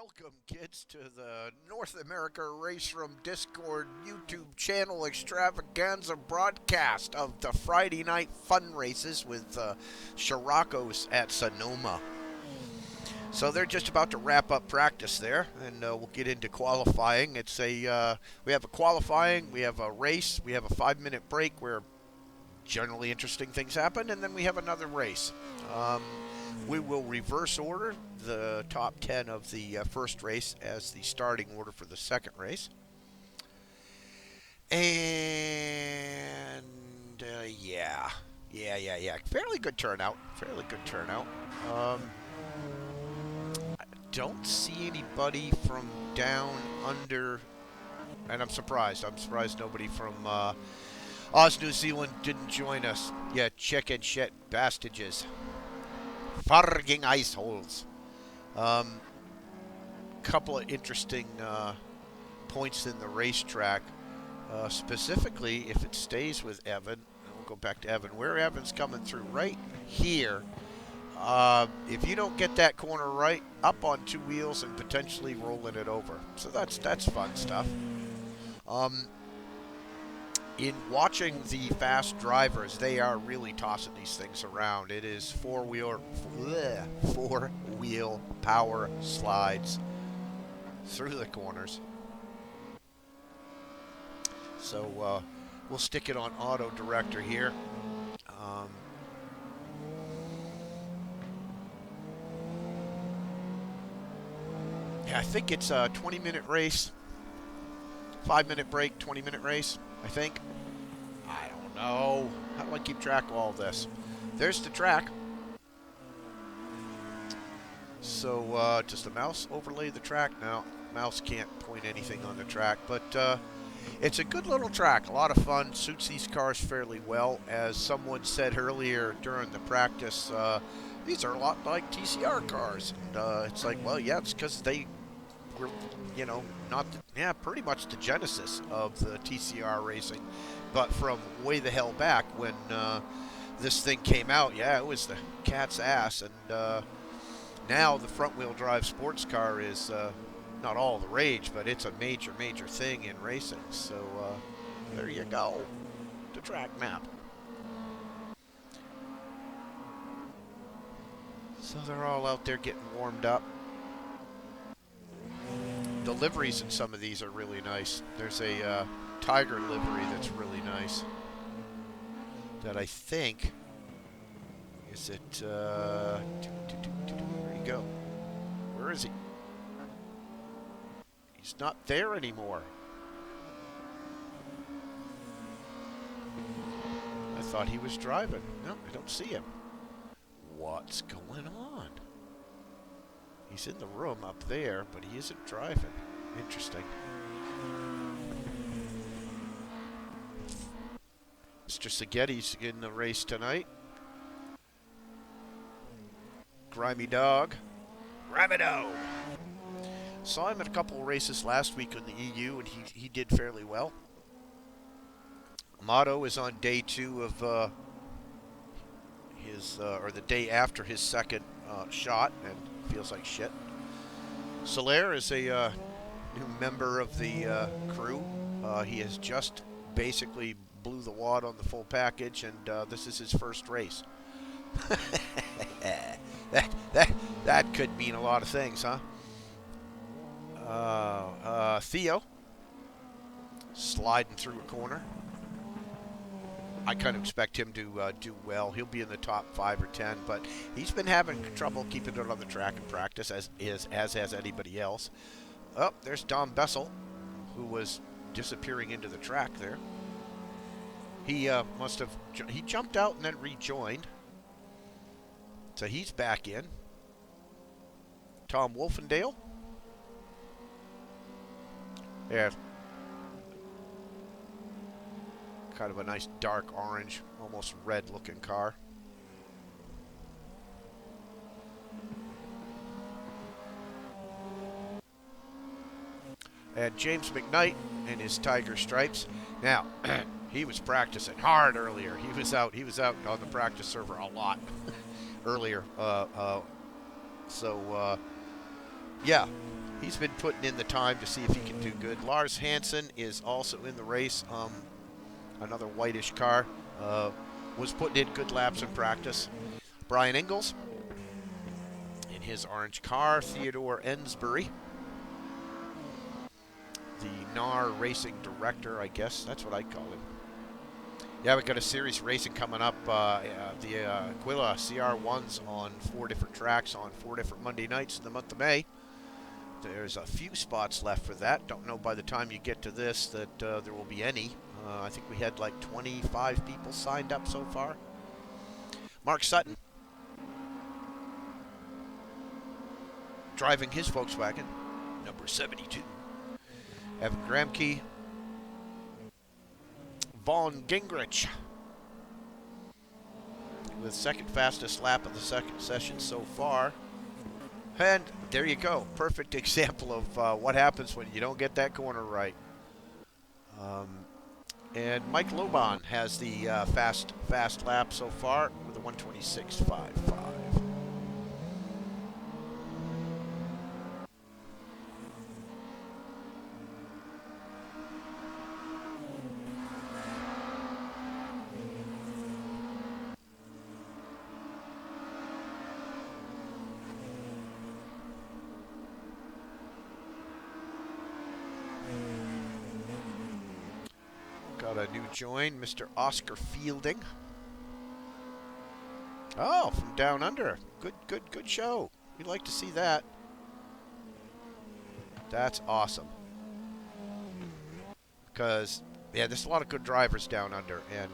Welcome, kids, to the North America RaceRoom Discord YouTube channel extravaganza broadcast of the Friday night fun races with Scirocco's at Sonoma. So they're just about to wrap up practice there, and we'll get into qualifying. We have a qualifying, we have a race, we have a 5-minute break where generally interesting things happen, and then we have another race. We will reverse order the top 10 of the first race as the starting order for the second race. And yeah. Fairly good turnout. I don't see anybody from down under, and I'm surprised. Nobody from Oz, New Zealand didn't join us. Yeah, chicken shit bastages. Farging ice holes. Couple of interesting points in the racetrack. Specifically, if it stays with Evan, and we'll go back to Evan, where Evan's coming through right here. If you don't get that corner right, up on two wheels and potentially rolling it over. So that's fun stuff. In watching the fast drivers, they are really tossing these things around. It is four-wheel power slides through the corners. So we'll stick it on auto director here. Yeah, I think it's a 20-minute race. 5-minute break, 20-minute race, I think. I don't know. How do I keep track of all this? There's the track. So does the mouse overlay the track? No, mouse can't point anything on the track, but it's a good little track. A lot of fun. Suits these cars fairly well. As someone said earlier during the practice, these are a lot like TCR cars. And it's like, well, yeah, it's because they were, pretty much the genesis of the TCR racing. But from way the hell back when this thing came out, yeah, it was the cat's ass. And now the front-wheel drive sports car is not all the rage, but it's a major thing in racing. So there you go, the track map. So they're all out there getting warmed up. The liveries in some of these are really nice. There's a Tiger livery that's really nice. That I think is it. There you go. Where is he? He's not there anymore. I thought he was driving. No, I don't see him. What's going on? He's in the room up there, but he isn't driving. Interesting. Mr. Seghetti's in the race tonight. Grimy Dog. Rabido! Saw him at a couple of races last week in the EU, and he did fairly well. Amato is on day 2 of or the day after his second shot, and feels like shit. Soler is a new member of the crew. He has just basically blew the wad on the full package, and this is his first race. that could mean a lot of things, huh? Theo sliding through a corner. I kind of expect him to do well. He'll be in the top 5 or 10, but he's been having trouble keeping it on the track in practice, as has anybody else. Oh, there's Dom Bessel, who was disappearing into the track there. He he jumped out and then rejoined. So he's back in. Tom Wolfendale. Yeah. Kind of a nice dark orange, almost red looking car. And James McKnight in his Tiger stripes. Now, he was practicing hard earlier. He was out on the practice server a lot earlier. Yeah, He's been putting in the time to see if he can do good. Lars Hansen is also in the race. Another whitish car. Was putting in good laps in practice. Brian Ingles in his orange car. Theodore Ensbury, the NARR racing director, I guess. That's what I'd call him. Yeah, we got a series racing coming up. The Aquila CR1s on 4 different tracks on 4 different Monday nights in the month of May. There's a few spots left for that. Don't know by the time you get to this that there will be any. I think we had like 25 people signed up so far. Mark Sutton driving his Volkswagen, number 72. Evan Gramke. Von Gingrich with second fastest lap of the second session so far. And there you go. Perfect example of what happens when you don't get that corner right. And Mike Loban has the fast lap so far with a 1:26.55. Got a new join, Mr. Oscar Fielding. Oh, from down under. Good show. We'd like to see that. That's awesome. Because, yeah, there's a lot of good drivers down under, and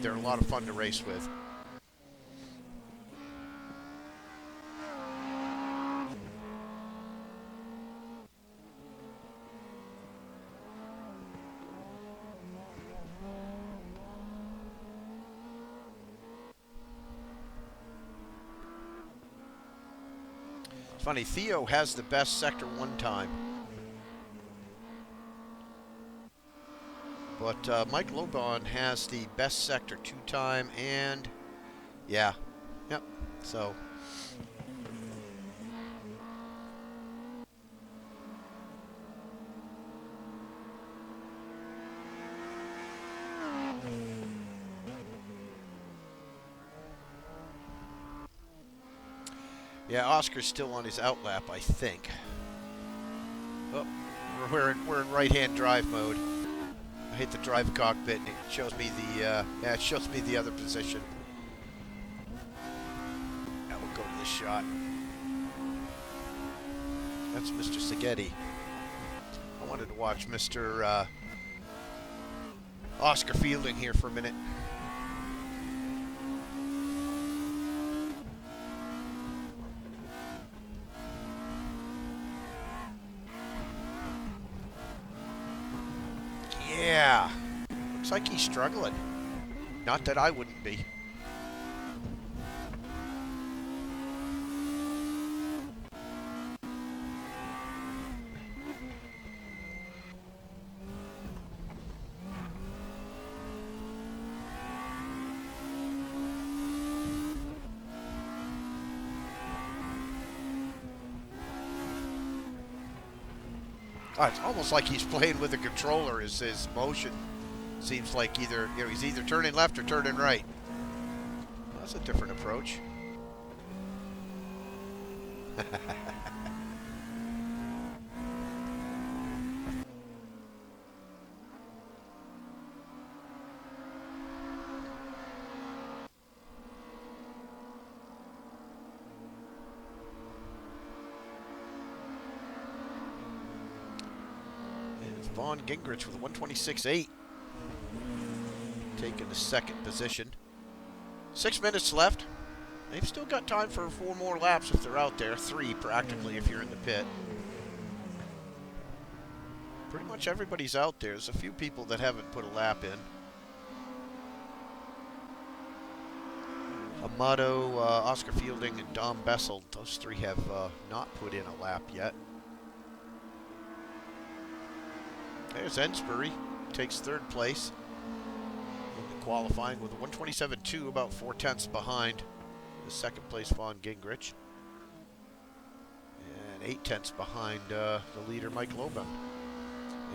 they're a lot of fun to race with. Funny, Theo has the best Sector 1 time. But Mike Loban has the best Sector 2 time, and yeah, yep, so. Yeah, Oscar's still on his outlap, I think. Oh, we're in right-hand drive mode. I hit the drive cockpit and it shows me the it shows me the other position. Now we'll go to the shot. That's Mr. Seghetti. I wanted to watch Mr. Oscar Fielding here for a minute. Yeah, looks like he's struggling. Not that I wouldn't be. Oh, it's almost like he's playing with a controller. His motion seems like either he's either turning left or turning right. Well, that's a different approach. Von Gingrich with a 1:26.8, taking the second position. 6 minutes left. They've still got time for 4 more laps if they're out there. 3 practically if you're in the pit. Pretty much everybody's out there. There's a few people that haven't put a lap in. Amato, Oscar Fielding, and Dom Bessel. Those 3 have not put in a lap yet. There's Ensbury, takes 3rd place in the qualifying with a 1:27.2, about 4/10 behind the 2nd place Von Gingrich. And 8 tenths behind the leader, Mike Loban.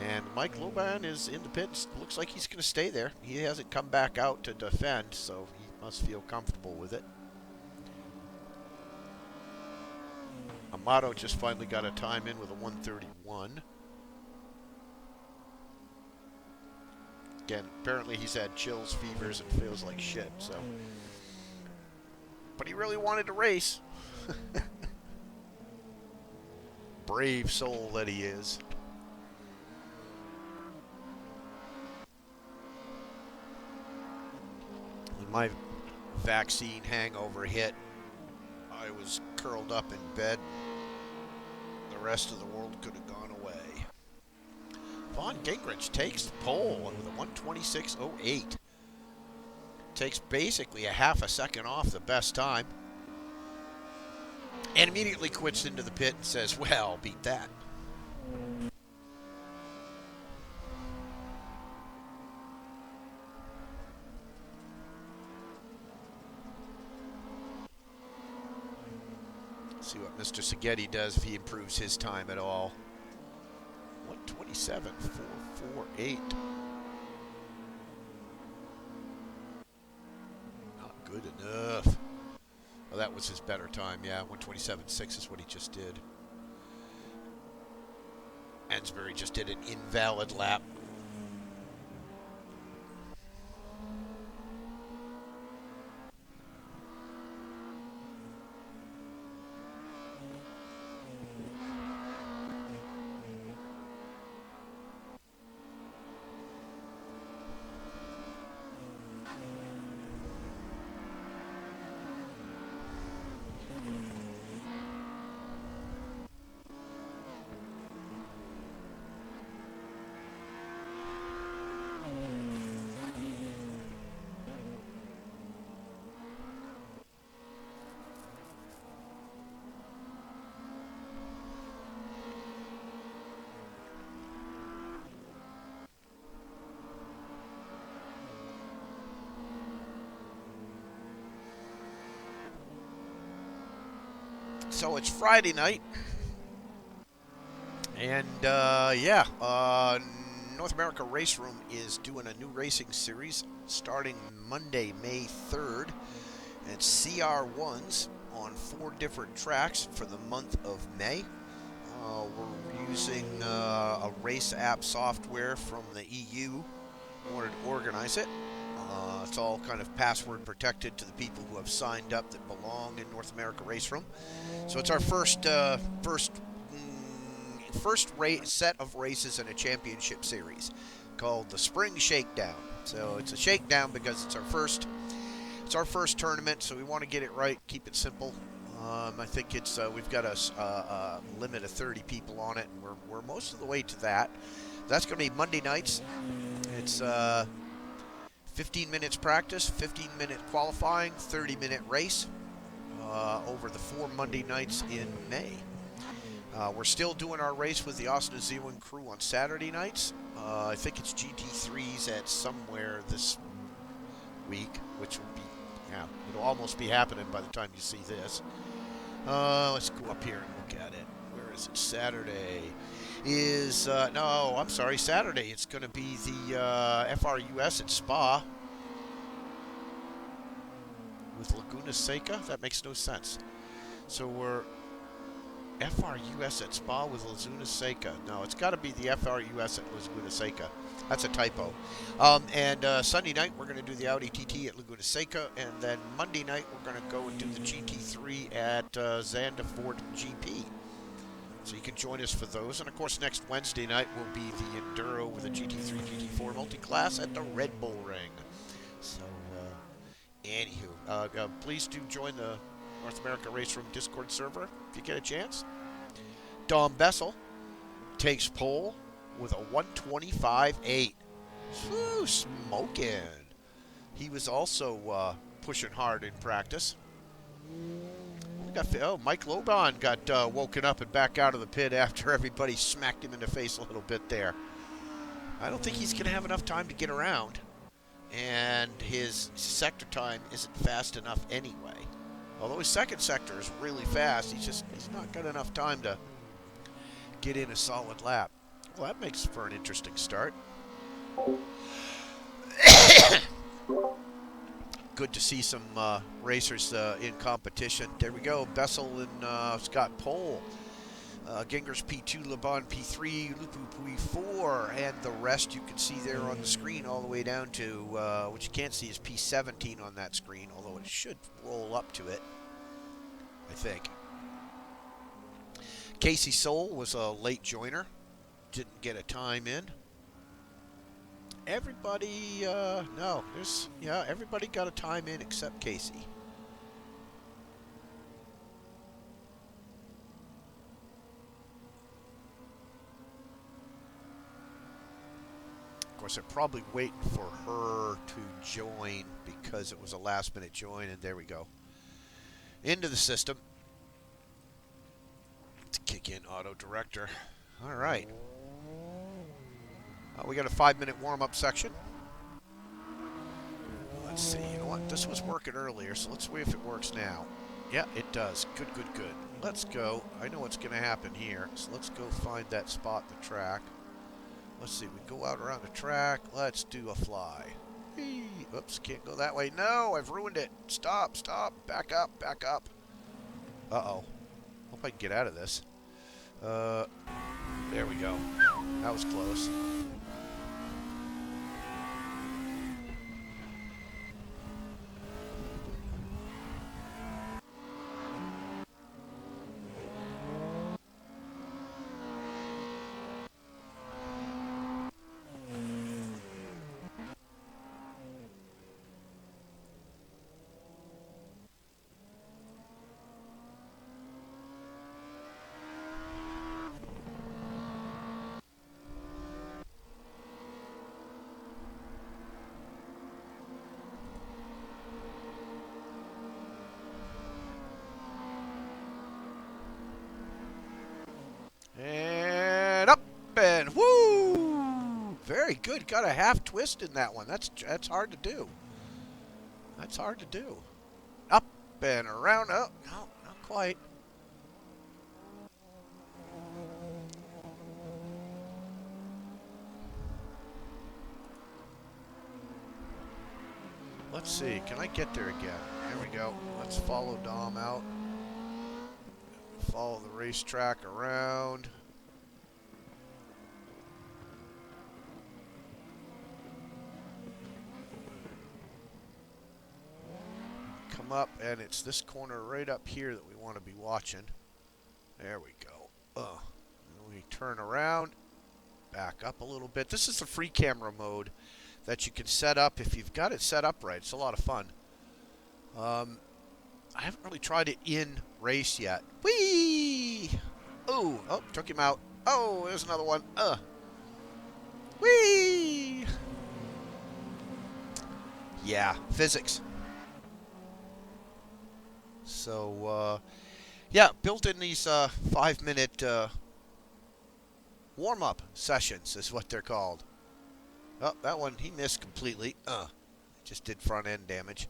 And Mike Loban is in the pits. Looks like he's going to stay there. He hasn't come back out to defend, so he must feel comfortable with it. Amato just finally got a time in with a 1:31. Again, apparently he's had chills, fevers, and feels like shit, so. But he really wanted to race. Brave soul that he is. When my vaccine hangover hit, I was curled up in bed. The rest of the world could have gone away. Von Gingrich takes the pole with a 1:26.08. Takes basically a half a second off the best time. And immediately quits into the pit and says, well, beat that. See what Mr. Seghetti does if he improves his time at all. 1:27.448. Not good enough. Well, that was his better time, yeah. 1:27.6 is what he just did. Ansbury just did an invalid lap. So it's Friday night, and North America RaceRoom is doing a new racing series starting Monday, May 3rd. It's CR1s on 4 different tracks for the month of May. We're using a race app software from the EU in order to organize it. It's all kind of password protected to the people who have signed up that belong in North America RaceRoom. So it's our first set of races in a championship series called the Spring Shakedown. So it's a shakedown because it's our first tournament, so we want to get it right, keep it simple. I think it's we've got a limit of 30 people on it, and we're most of the way to that. That's going to be Monday nights. It's 15 minutes practice, 15-minute qualifying, 30-minute race over the 4 Monday nights in May. We're still doing our race with the Austin and Zealand crew on Saturday nights. I think it's GT3s at somewhere this week, which will be, it'll almost be happening by the time you see this. Let's go up here and look at it. Where is it? Saturday is, no, I'm sorry, Saturday. It's going to be the FRUS at Spa with Laguna Seca. That makes no sense. So we're FRUS at Spa with Laguna Seca. No, it's got to be the FRUS at Laguna Seca. That's a typo. And Sunday night, we're going to do the Audi TT at Laguna Seca. And then Monday night, we're going to go and do the GT3 at Zandvoort GP. So you can join us for those. And, of course, next Wednesday night will be the Enduro with a GT3, GT4 multi-class at the Red Bull Ring. So, anywho, please do join the North America RaceRoom Discord server if you get a chance. Dom Bessel takes pole with a 1:25.8. Woo, smoking. He was also pushing hard in practice. Mike Loban got woken up and back out of the pit after everybody smacked him in the face a little bit there. I don't think he's going to have enough time to get around. And his sector time isn't fast enough anyway. Although his second sector is really fast, he's not got enough time to get in a solid lap. Well, that makes for an interesting start. Good to see some racers in competition. There we go. Bessel and Scott Pole. Gingers P2, Laban P3, Lupu P4, and the rest you can see there on the screen all the way down to, what you can't see is P17 on that screen, although it should roll up to it, I think. Casey Soul was a late joiner. Didn't get a time in. Everybody, no, everybody got a time in except Casey. Of course, they're probably waiting for her to join because it was a last-minute join, and there we go. Into the system. To kick in auto director. All right. We got a 5-minute warm-up section. Let's see. You know what? This was working earlier, so let's see if it works now. Yeah, it does. Good, good, good. Let's go. I know what's going to happen here, so let's go find that spot in the track. Let's see. We go out around the track. Let's do a fly. Whee. Oops, can't go that way. No, I've ruined it. Stop, stop. Back up, back up. Uh-oh. Hope I can get out of this. There we go. That was close. And up and woo! Very good. Got a half twist in that one. That's hard to do. That's hard to do. Up and around. Oh, no, not quite. Let's see. Can I get there again? There we go. Let's follow Dom out. Follow the racetrack around. Come up, and it's this corner right up here that we want to be watching. There we go. And we turn around, back up a little bit. This is the free camera mode that you can set up if you've got it set up right. It's a lot of fun. I haven't really tried it in race yet. Whee! Oh, took him out. Oh, there's another one. Whee! Yeah, physics. So, yeah, built in these 5-minute warm-up sessions is what they're called. Oh, that one, he missed completely. Just did front-end damage.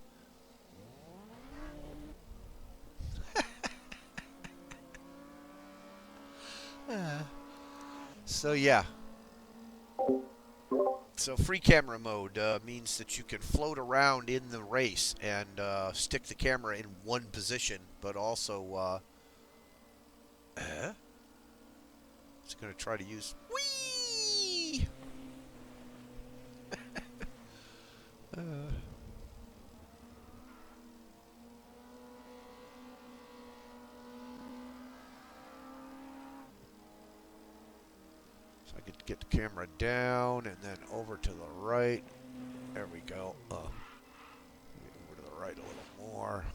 So yeah. So free camera mode means that you can float around in the race and stick the camera in one position, but also it's going to try to use whee. So I could get the camera down and then over to the right. There we go. Over to the right a little more.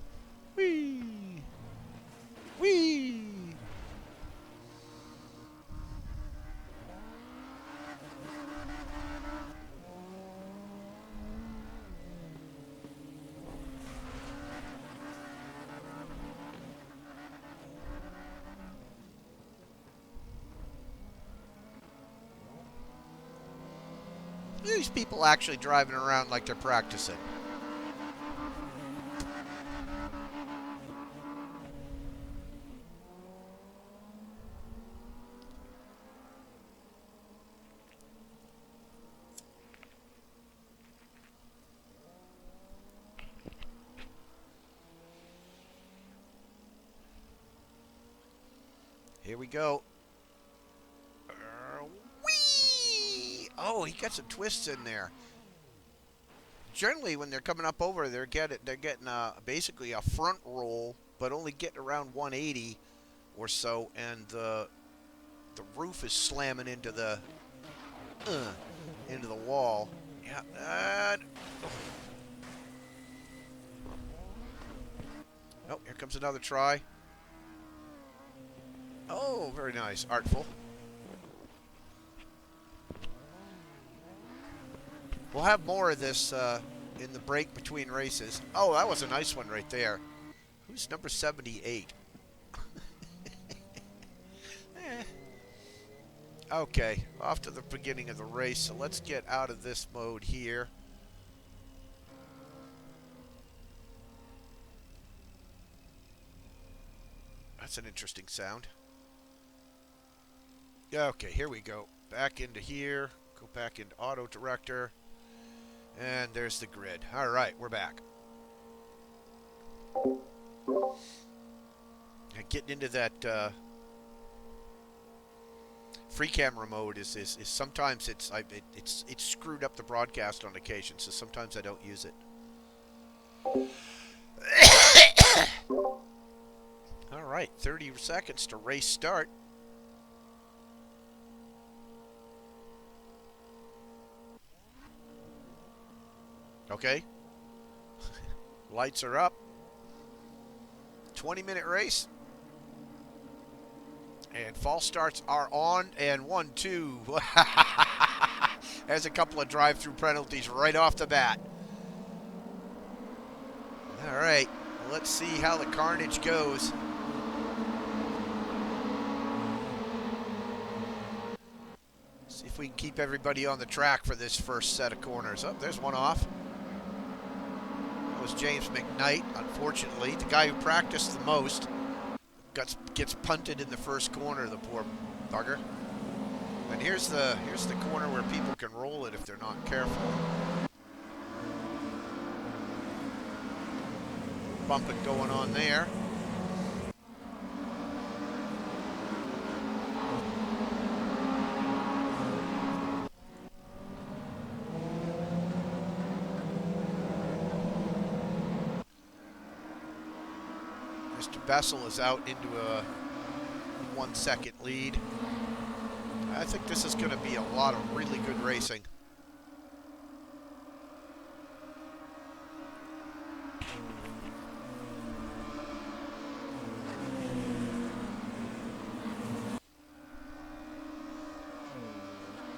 Whee! Whee! These people actually driving around like they're practicing. Here we go. Whee! Oh, he got some twists in there. Generally, when they're coming up over, they're getting basically a front roll, but only getting around 180 or so, and the roof is slamming into the wall. Yeah. Oh, here comes another try. Oh, very nice, artful. We'll have more of this in the break between races. Oh, that was a nice one right there. Who's number 78? Okay, off to the beginning of the race. So let's get out of this mode here. That's an interesting sound. Okay, here we go. Back into here. Go back into Auto Director. And there's the grid. All right, we're back. And getting into that free camera mode is sometimes it's screwed up the broadcast on occasion, so sometimes I don't use it. All right, 30 seconds to race start. Okay. Lights are up. 20-minute race. And false starts are on. And 1, 2. There's a couple of drive-through penalties right off the bat. All right. Let's see how the carnage goes. See if we can keep everybody on the track for this first set of corners. Oh, there's one off. Was James McKnight, unfortunately, the guy who practiced the most, gets punted in the first corner, the poor bugger. And here's the corner where people can roll it if they're not careful. Bumping going on there. Bessel is out into a 1-second lead. I think this is going to be a lot of really good racing.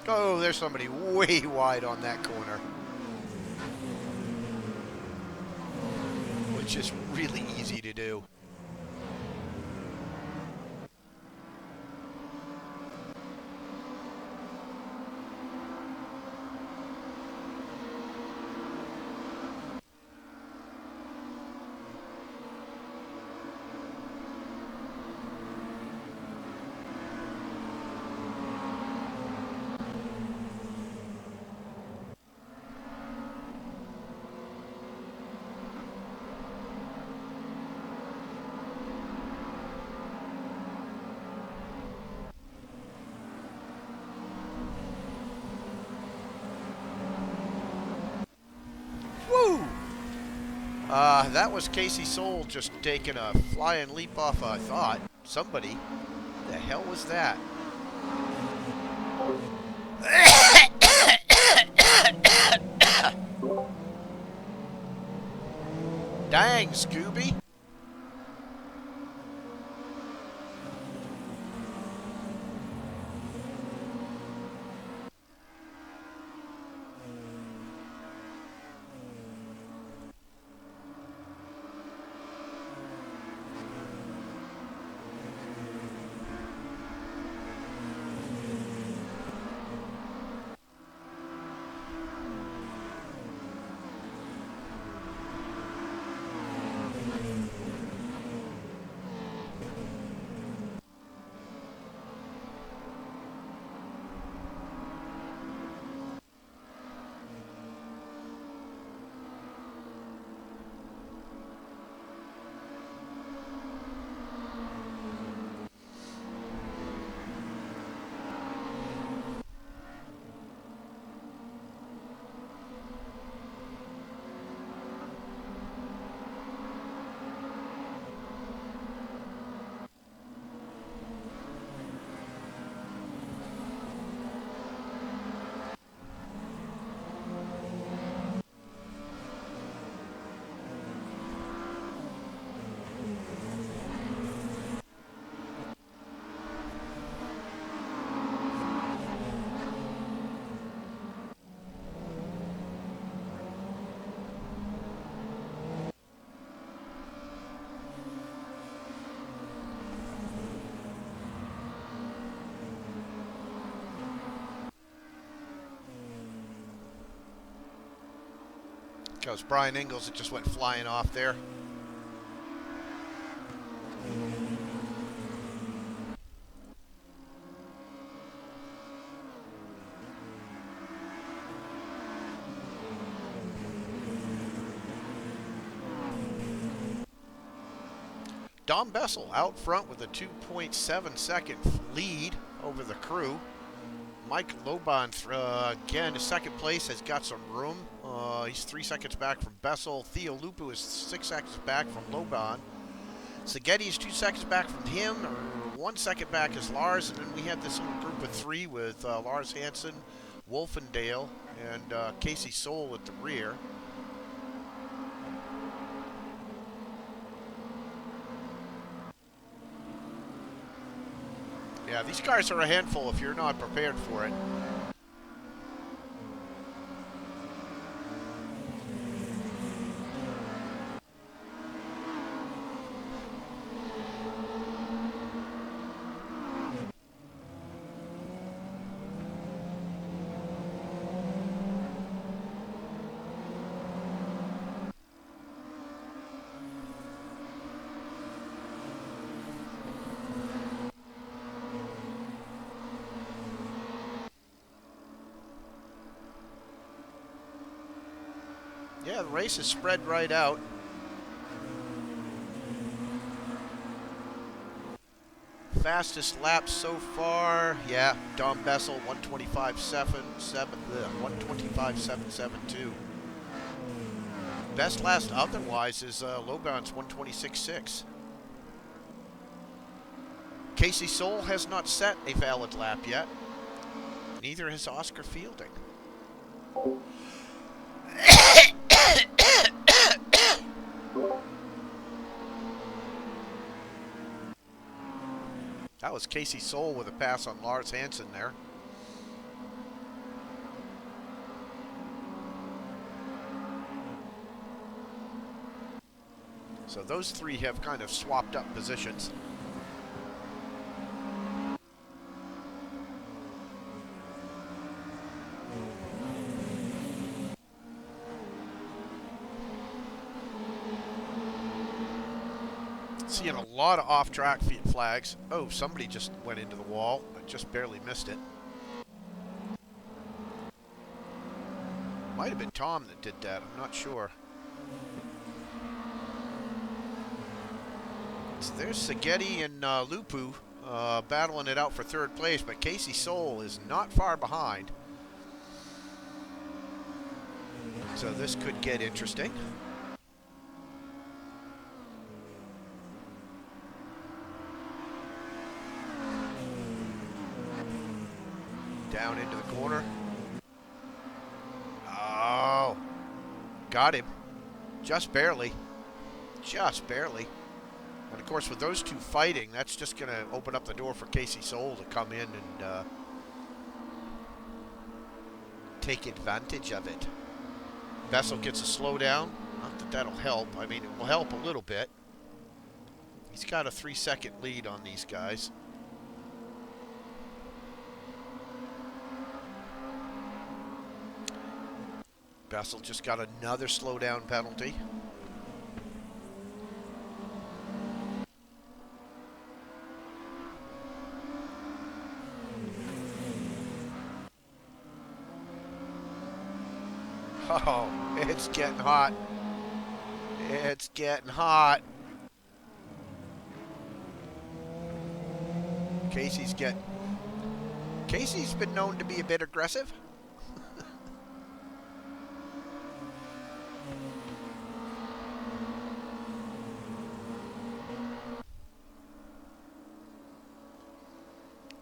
Oh, there's somebody way wide on that corner, which is really easy to do. That was Casey Soul just taking a flying leap off, I thought. Somebody. The hell was that? Dang, Scooby. That was Brian Ingles that just went flying off there. Dom Bessel out front with a 2.7 second lead over the crew. Mike Loban, again, in second place, has got some room. He's 3 seconds back from Bessel. Theo Lupu is 6 seconds back from Loban. Szigeti is 2 seconds back from him. 1 second back is Lars. And then we had this little group of three with Lars Hansen, Wolfendale, and Casey Soul at the rear. Yeah, these cars are a handful if you're not prepared for it. Yeah, the race is spread right out. Fastest lap so far, yeah, Dom Bessel, 125.772. Best last otherwise is Loban's 126.6. Casey Soul has not set a valid lap yet. Neither has Oscar Fielding. That was Casey Soul with a pass on Lars Hansen there. So those three have kind of swapped up positions. Seeing a lot of off-track flags. Oh, somebody just went into the wall. I just barely missed it. Might have been Tom that did that. I'm not sure. So there's Szigeti and Lupu battling it out for third place, but Casey Soul is not far behind. So this could get interesting. Down into the corner. Oh, got him. Just barely. Just barely. And of course, with those two fighting, that's just going to open up the door for Casey Soul to come in and take advantage of it. Bessel gets a slowdown. Not that that'll help. I mean, it will help a little bit. He's got a 3-second lead on these guys. Bessel just got another slowdown penalty. Oh, it's getting hot. It's getting hot. Casey's been known to be a bit aggressive.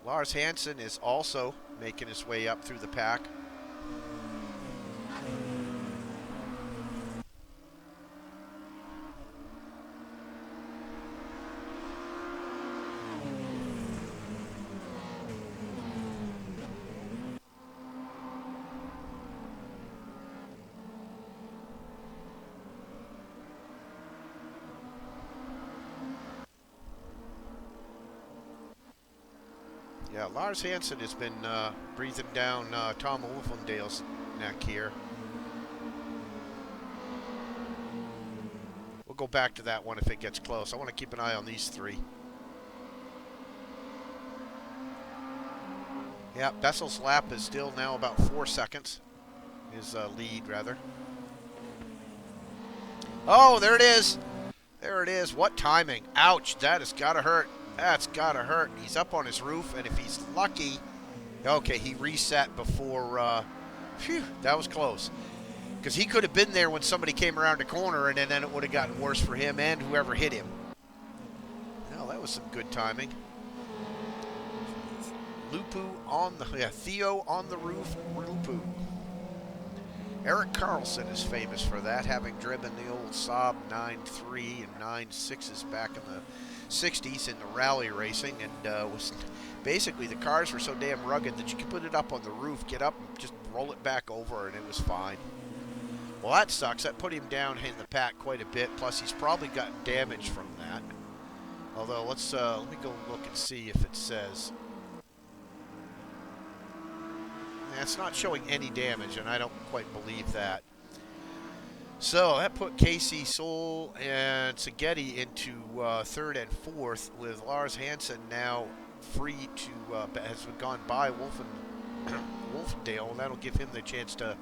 Lars Hansen is also making his way up through the pack. Yeah, Lars Hansen has been breathing down Tom Wolfendale's neck here. We'll go back to that one if it gets close. I want to keep an eye on these three. Yeah, Bessel's lap is still now about 4 seconds. His lead, rather. Oh, there it is. There it is. What timing. Ouch. That has got to hurt. That's got to hurt. He's up on his roof, and if he's lucky... Okay, he reset before... Phew, that was close. Because he could have been there when somebody came around the corner, and then it would have gotten worse for him and whoever hit him. Well, that was some good timing. Lupu on the... Yeah, Theo on the roof. Lupu. Eric Carlson is famous for that, having driven the old Saab 9.3 and 9.6s back in the 60s in the rally racing, and was basically the cars were so damn rugged that you could put it up on the roof, get up, and just roll it back over, and it was fine. Well, that sucks. That put him down in the pack quite a bit, plus he's probably gotten damage from that. Although, let me go look and see if it says... It's not showing any damage, and I don't quite believe that. So that put Casey, Sol, and Seghetti into third and fourth, with Lars Hansen now free to has gone by Wolfendale, and that'll give him the chance to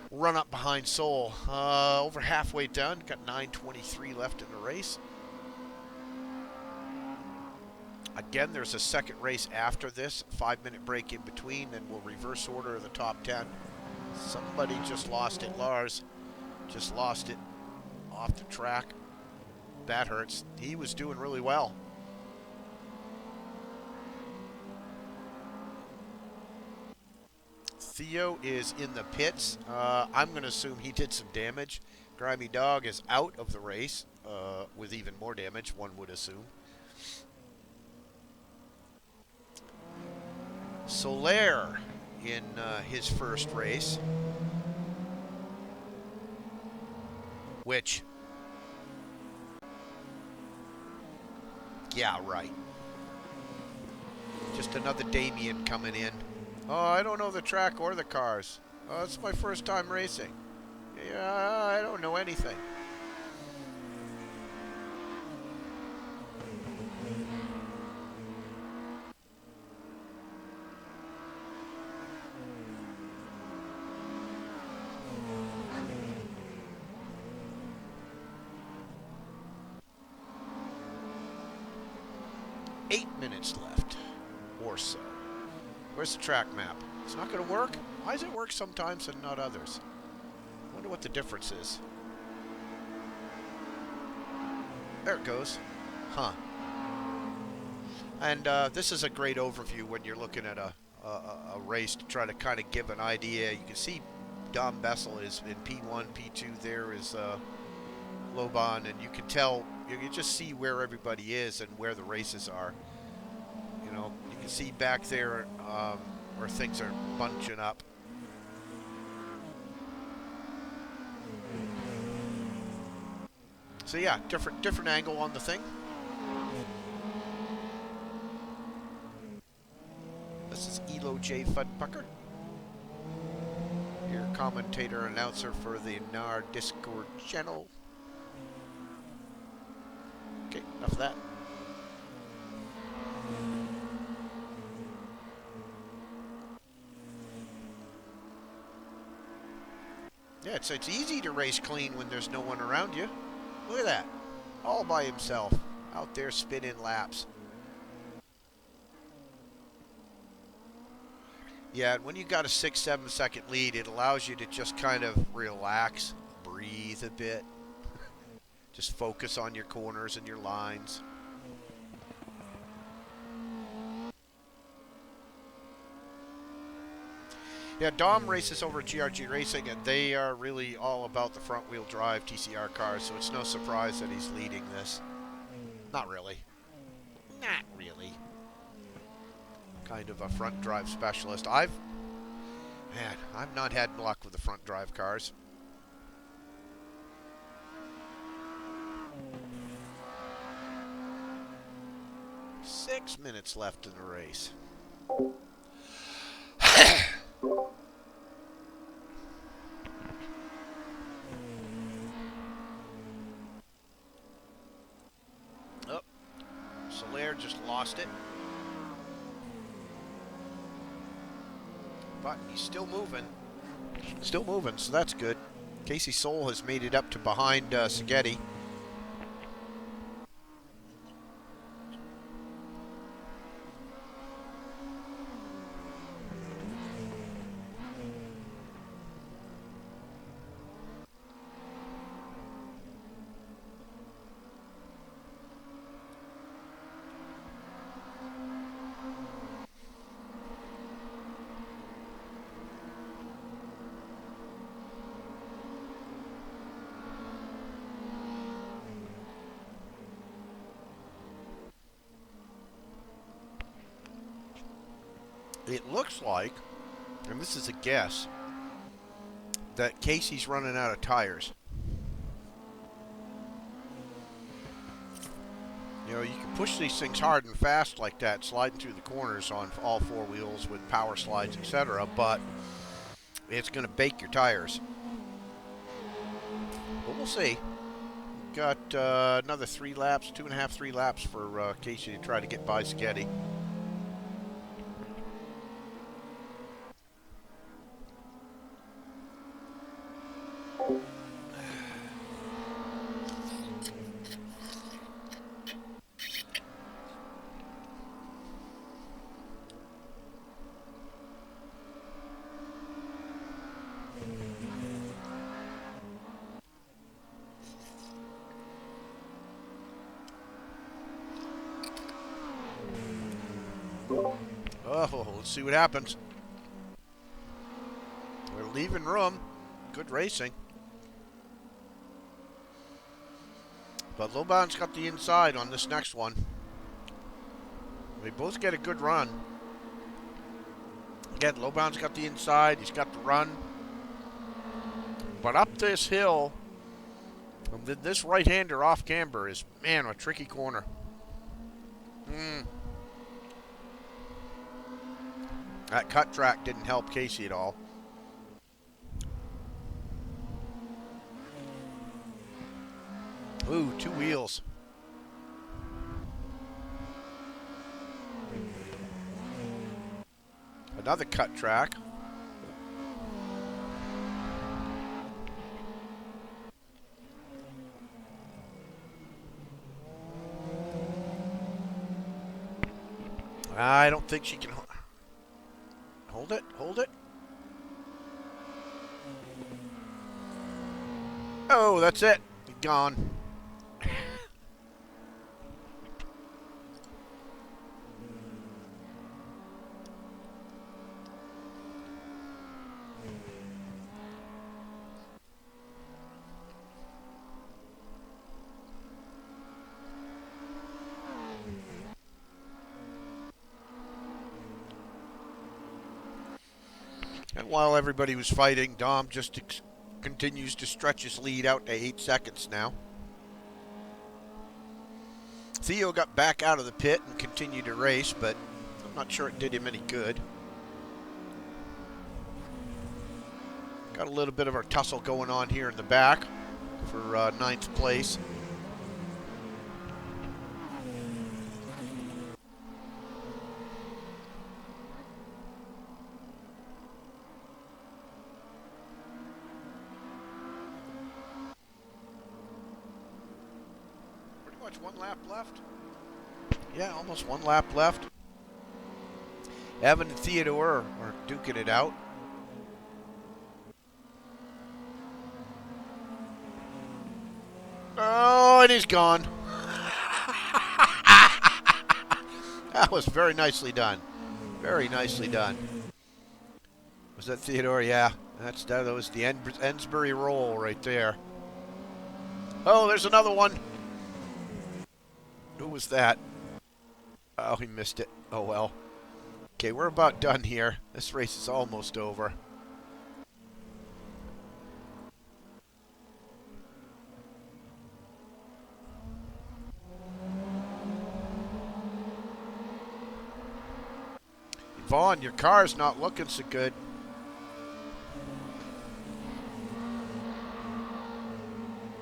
run up behind Sol. Over halfway done, got 9:23 left in the race. Again, there's a second race after this, 5-minute break in between, and we'll reverse order the top 10. Somebody just lost it. Lars just lost it off the track. That hurts. He was doing really well. Theo is in the pits. I'm going to assume he did some damage. Grimy Dog is out of the race with even more damage, one would assume. Soler in his first race, which, yeah, right. Just another Damien coming in. Oh, I don't know the track or the cars. Oh, it's my first time racing. Yeah, I don't know anything. Left, or so. Where's the track map? It's not going to work? Why does it work sometimes and not others? I wonder what the difference is. There it goes. Huh. And this is a great overview when you're looking at a race to try to kind of give an idea. You can see Dom Bessel is in P1, P2. There is Loban, and you can tell, you can just see where everybody is and where the races are. You know, you can see back there where things are bunching up. So yeah, different angle on the thing. This is Elo J. Fuddpucker, your commentator and announcer for the NARR Discord channel. Okay, enough of that. Yeah, it's easy to race clean when there's no one around you. Look at that. All by himself. Out there spinning laps. Yeah, when you got a 6-7 second lead, it allows you to just kind of relax, breathe a bit. Just focus on your corners and your lines. Yeah, Dom races over at GRG Racing, and they are really all about the front-wheel drive TCR cars, so it's no surprise that he's leading this. Not really. Not really. Kind of a front-drive specialist. I've not had luck with the front-drive cars. Six minutes left in the race. lost it. But he's still moving. Still moving, so that's good. Casey Soul has made it up to behind Seghetti. It looks like, and this is a guess, that Casey's running out of tires. You know, you can push these things hard and fast like that, sliding through the corners on all four wheels with power slides, etc., but it's going to bake your tires. But we'll see. We've got another 3 laps, 2.5, 3 laps for Casey to try to get by Seghetti. Oh, let's see what happens. We're leaving room. Good racing. But Lowbound's got the inside on this next one. They both get a good run. Again, Lowbound's got the inside. He's got the run. But up this hill, this right-hander off camber is, man, a tricky corner. That cut track didn't help Casey at all. Ooh, 2 wheels. Another cut track. I don't think she can hold it. Hold it. Oh, that's it. Gone. And while everybody was fighting, Dom just continues to stretch his lead out to 8 seconds now. Theo got back out of the pit and continued to race, but I'm not sure it did him any good. Got a little bit of our tussle going on here in the back for 9th place. Pretty much 1 lap left. Yeah, almost 1 lap left. Evan and Theodore are duking it out. Oh, and he's gone. That was very nicely done. Very nicely done. Was that Theodore? Yeah. That was the Ensbury roll right there. Oh, there's another one. Who was that? Oh, he missed it. Oh, well. Okay, we're about done here. This race is almost over. Vaughn, your car's not looking so good.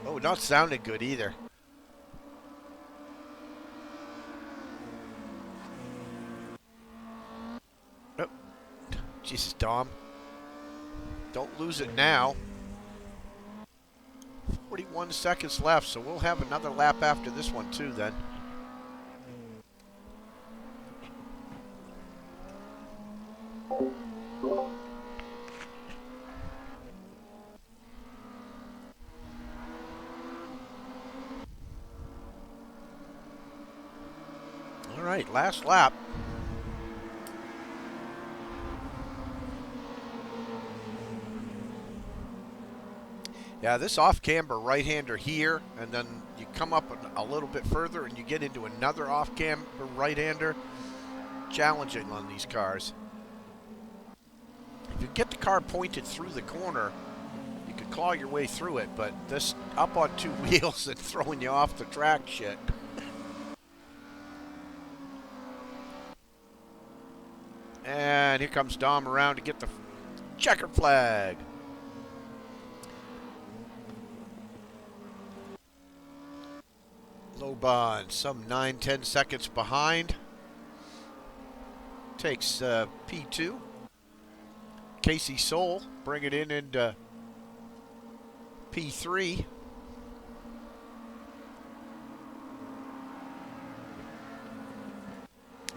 Oh, not sounding good either. Jesus, Dom. Don't lose it now. 41 seconds left, so we'll have another lap after this one too then. All right, last lap. Yeah, this off-camber right-hander here, and then you come up a little bit further and you get into another off-camber right-hander. Challenging on these cars. If you get the car pointed through the corner, you could claw your way through it, but this up on two wheels and throwing you off the track shit. And here comes Dom around to get the checkered flag. Lobon, some 9-10 seconds behind. Takes P2. Casey Soul bring it in into P3.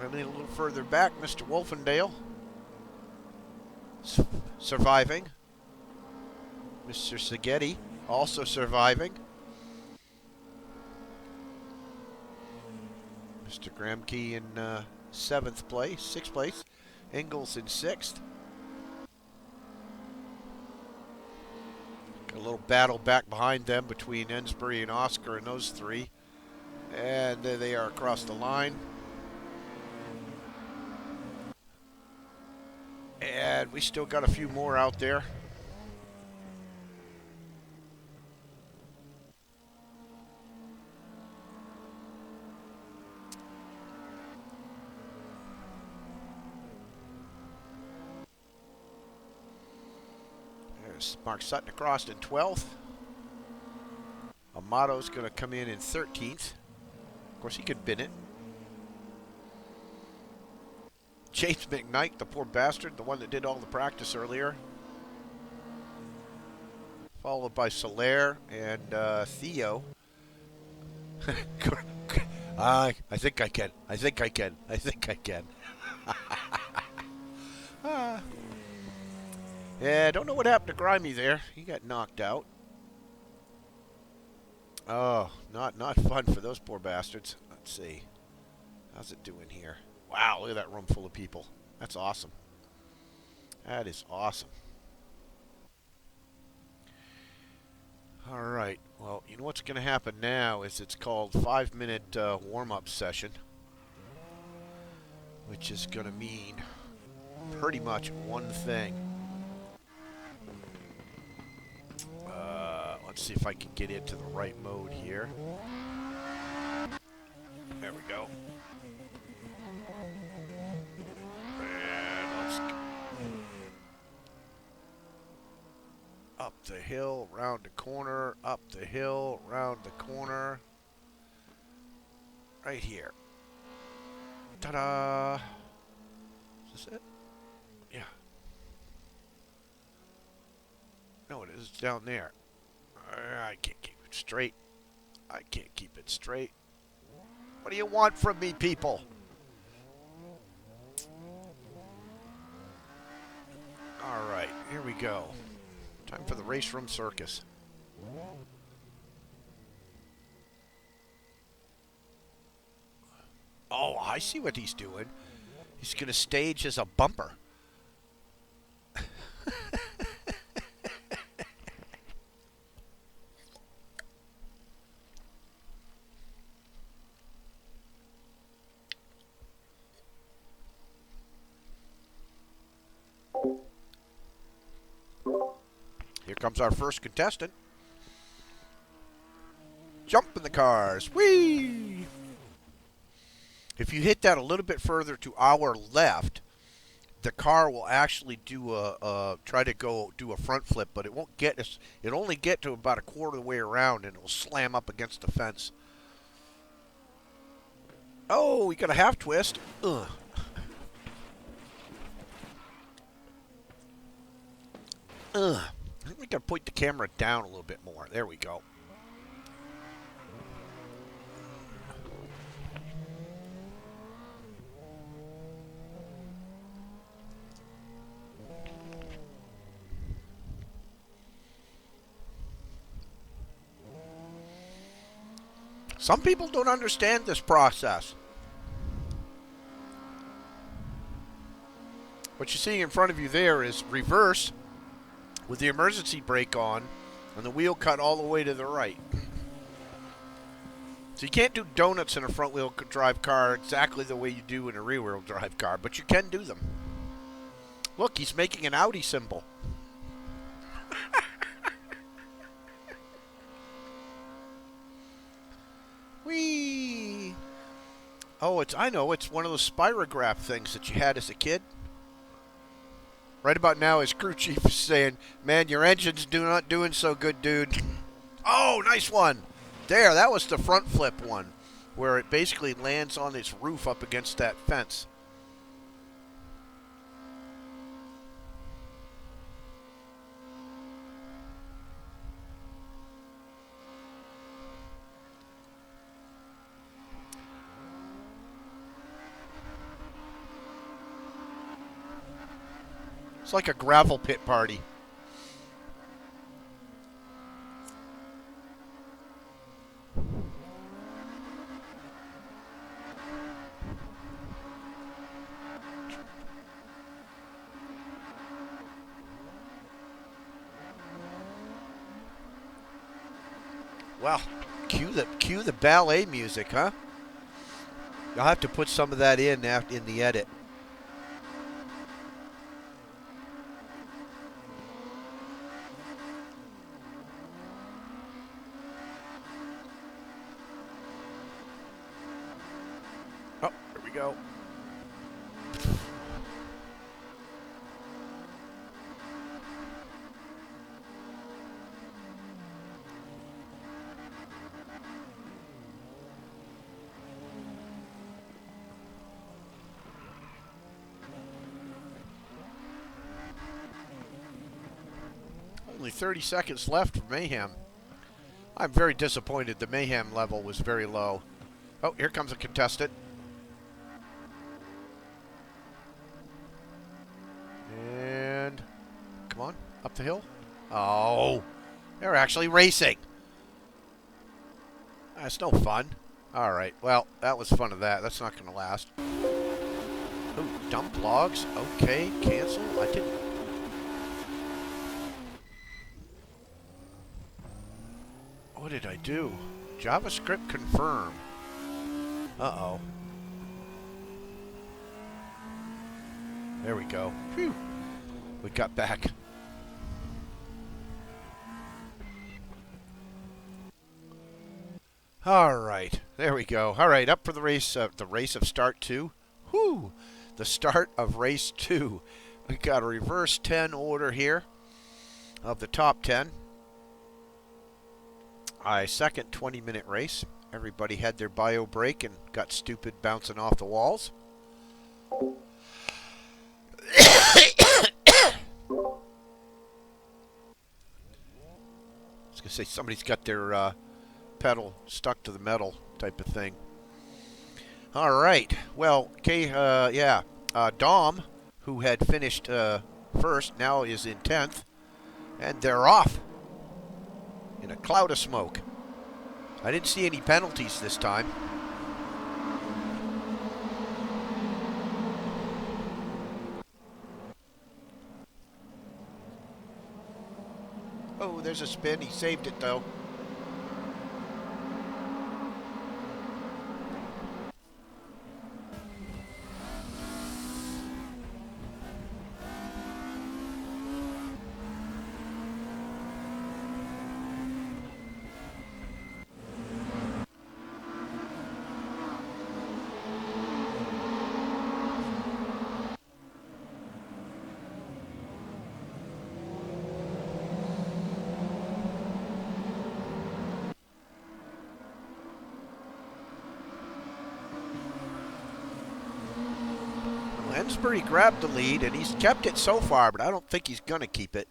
And then a little further back, Mr. Wolfendale surviving. Mr. Seghetti also surviving. Mr. Gramke in 6th place. Ingalls in 6th. Got a little battle back behind them between Ensbury and Oscar and those three. And there they are across the line. And we still got a few more out there. There's Mark Sutton across in 12th. Amato's going to come in 13th. Of course, he could bin it. James McKnight, the poor bastard, the one that did all the practice earlier. Followed by Soler and Theo. I think I can. I think I can. I think I can. Yeah, I don't know what happened to Grimy there. He got knocked out. Oh, not fun for those poor bastards. Let's see. How's it doing here? Wow, look at that room full of people. That's awesome. That is awesome. All right. Well, you know what's going to happen now is it's called 5-minute warm-up session, which is going to mean pretty much one thing. Let's see if I can get into the right mode here. There we go. And let's up the hill, round the corner, up the hill, round the corner. Right here. Ta-da! Is this it? Yeah. No, it is. It's down there. I can't keep it straight. I can't keep it straight. What do you want from me, people? All right, here we go. Time for the race room circus. Oh, I see what he's doing. He's going to stage as a bumper. Here comes our first contestant. Jump in the cars. Whee! If you hit that a little bit further to our left, the car will actually do try to go do a front flip, but it won't get us. It'll only get to about a quarter of the way around, and it will slam up against the fence. Oh, we got a half twist. Ugh. Ugh. I think we gotta point the camera down a little bit more. There we go. Some people don't understand this process. What you're seeing in front of you there is reverse with the emergency brake on and the wheel cut all the way to the right. So you can't do donuts in a front-wheel drive car exactly the way you do in a rear-wheel drive car, but you can do them. Look, he's making an Audi symbol. Whee! Oh, I know, it's one of those spirograph things that you had as a kid. Right about now, his crew chief is saying, "Man, your engine's not doing so good, dude." Oh, nice one. There, that was the front flip one, where it basically lands on its roof up against that fence. It's like a gravel pit party. Well, cue the ballet music, huh? You'll have to put some of that in the edit. Oh, here we go. Only 30 seconds left for Mayhem. I'm very disappointed. The Mayhem level was very low. Oh, here comes a contestant. And come on, up the hill. Oh, they're actually racing. That's no fun. All right, well, that was fun of that. That's not going to last. Oh, dump logs. Okay, cancel. I didn't. What did I do? JavaScript confirm. Uh-oh. There we go. Phew. We got back. All right. There we go. All right, up for the race of start 2. Whew. The start of race 2. We got a reverse 10 order here of the top 10. Second 20-minute race. Everybody had their bio break and got stupid bouncing off the walls. I was going to say somebody's got their pedal stuck to the metal type of thing. All right. Well, Dom, who had finished first, now is in 10th. And they're off in a cloud of smoke. I didn't see any penalties this time. Oh, there's a spin. He saved it, though. Lansbury grabbed the lead, and he's kept it so far, but I don't think he's going to keep it.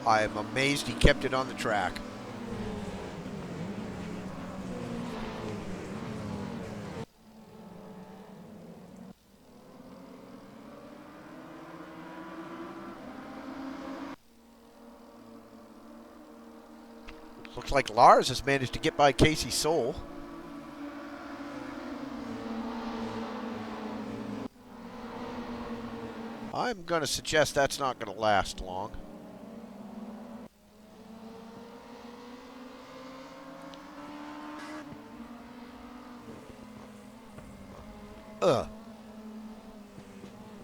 I am amazed he kept it on the track. Looks like Lars has managed to get by Casey Soul. I'm going to suggest that's not going to last long.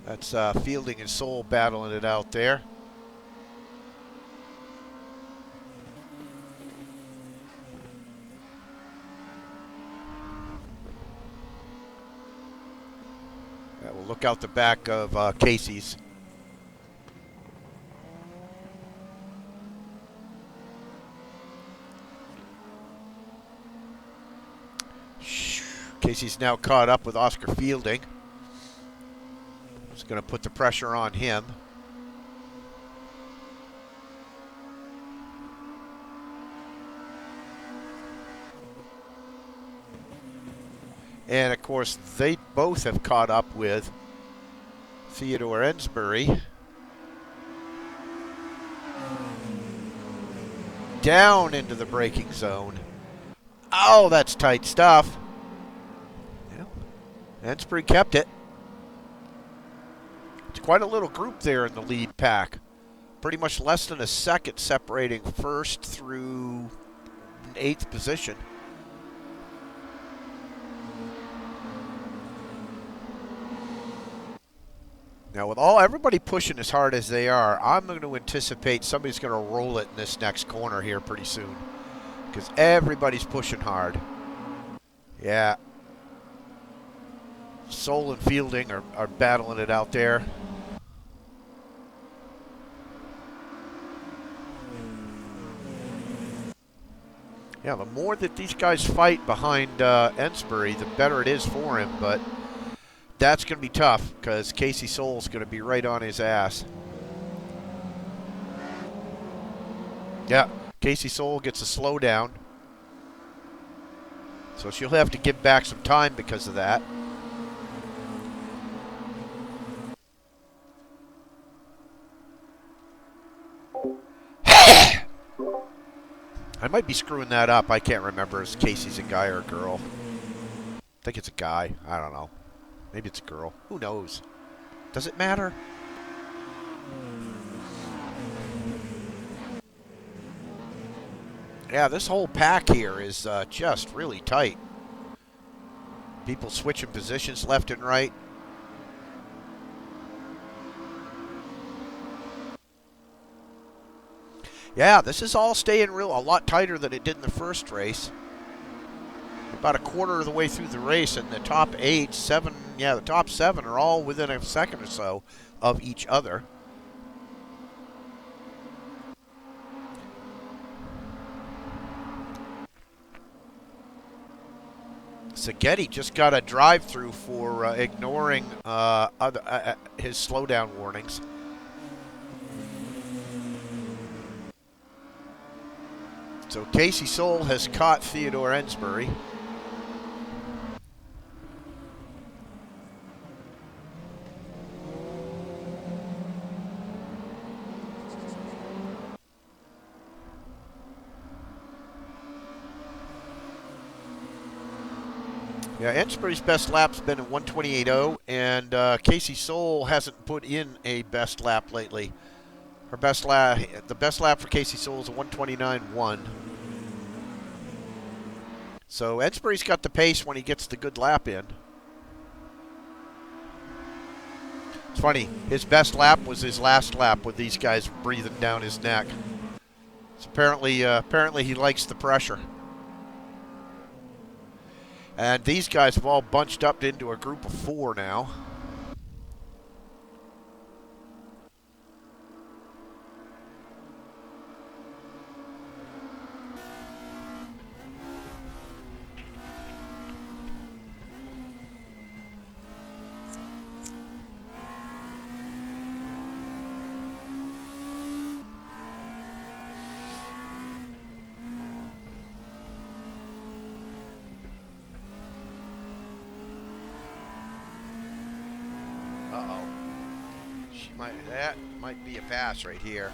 That's Fielding and Soul battling it out there. Yeah, we'll look out the back of Casey's. Casey's now caught up with Oscar Fielding. It's going to put the pressure on him. And of course, they both have caught up with Theodore Ensbury. Down into the braking zone. Oh, that's tight stuff. Yeah. Ensbury kept it. It's quite a little group there in the lead pack. Pretty much less than a second separating first through 8th position. Now, with everybody pushing as hard as they are, I'm going to anticipate somebody's going to roll it in this next corner here pretty soon. Because everybody's pushing hard. Yeah. Soul and Fielding are battling it out there. Yeah, the more that these guys fight behind Ensbury, the better it is for him. But that's going to be tough because Casey Soul's going to be right on his ass. Yeah, Casey Soul gets a slowdown. So she'll have to give back some time because of that. I might be screwing that up. I can't remember if Casey's a guy or a girl. I think it's a guy. I don't know. Maybe it's a girl. Who knows? Does it matter? Yeah, this whole pack here is just really tight. People switching positions left and right. Yeah, this is all staying a lot tighter than it did in the first race. About a quarter of the way through the race, and the top 8, 7, yeah, the top 7 are all within a second or so of each other. Saghetti just got a drive-through for ignoring his slowdown warnings. So Casey Soul has caught Theodore Ensbury. Yeah, Ensbury's best lap's been at 128.0, and Casey Soul hasn't put in a best lap lately. Her best lap, the best lap for Casey Soul is a 129.1. So Ensbury's got the pace when he gets the good lap in. It's funny, his best lap was his last lap with these guys breathing down his neck. So apparently he likes the pressure. And these guys have all bunched up into a group of 4 now. That might be a pass right here.